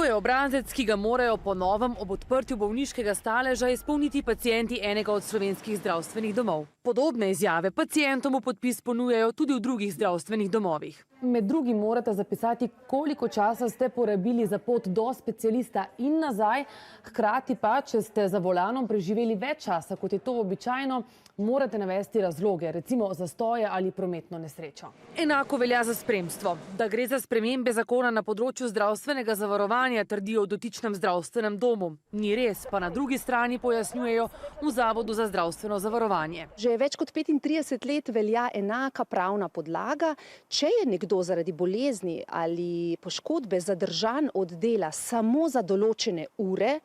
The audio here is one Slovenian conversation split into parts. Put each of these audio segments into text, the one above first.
To je obrazec, ki ga morajo po novem ob odprtju bolniškega staleža izpolniti pacienti enega od slovenskih zdravstvenih domov. Podobne izjave pacientom v podpis ponujajo tudi v drugih zdravstvenih domovih. Med drugim morate zapisati, koliko časa ste porabili za pot do specialista in nazaj, hkrati pa, če ste za volanom preživeli več časa, kot je to običajno, morate navesti razloge, recimo zastoje ali prometno nesrečo. Enako velja za spremstvo. Da gre za spremembe zakona na področju zdravstvenega zavarovanja, trdijo v dotičnem zdravstvenem domu. Ni res, pa na drugi strani pojasnjujejo v Zavodu za zdravstveno zavarovanje. Že več kot 35 let velja enaka pravna podlaga. Če je nekdo zaradi bolezni ali poškodbe zadržan od dela samo za določene ure,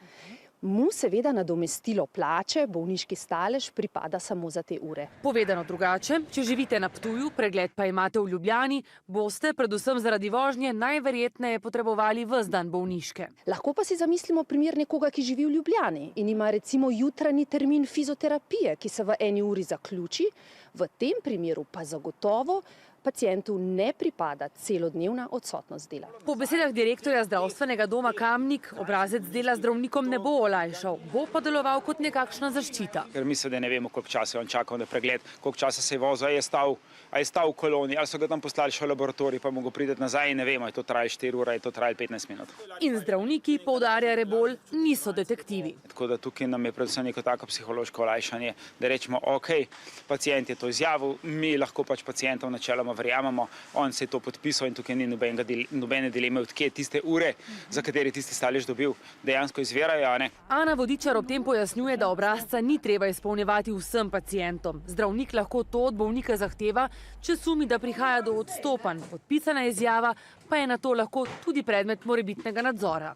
mu seveda nadomestilo plače, bolniški stalež pripada samo za te ure. Povedano drugače, če živite na Ptuju, pregled pa imate v Ljubljani, boste predvsem zaradi vožnje najverjetneje potrebovali ves dan bolniške. Lahko pa si zamislimo primer nekoga, ki živi v Ljubljani in ima recimo jutranji termin fizioterapije, ki se v 1 uri zaključi. V tem primeru pa zagotovo pacientu ne pripada celodnevna odsotnost dela. Po besedah direktorja zdravstvenega doma Kamnik obrazec dela zdravnikom ne bo olajšal, bo pa deloval kot nekakšna zaščita. Ker mislim, da ne vemo, koliko časa je on čakal na pregled, koliko časa se je vozil, a je stal v koloni, ali so ga tam poslali še v laboratorij, pa mogo priti nazaj in ne vemo, je to trajalo 4 ure, je to trajalo 15 minut. In zdravniki, poudarja Rebolj, niso detektivi. Tako da tukaj nam je predvsem neko tako psihološko olajšanje, da rečemo, ok, pacient je to izjavil, mi lahko pač pacientom načeloma verjamemo, on se je to podpisal in tukaj ni nobene dileme, od kje tiste ure, za katere tisti stalež dobil, dejansko izvirajo, a ne. Ana Vodičar ob tem pojasnjuje, da obrazca ni treba izpolnjevati vsem pacientom. Zdravnik lahko to od bolnika zahteva, če sumi, da prihaja do odstopanj. Podpisana izjava pa je nato lahko tudi predmet morebitnega nadzora.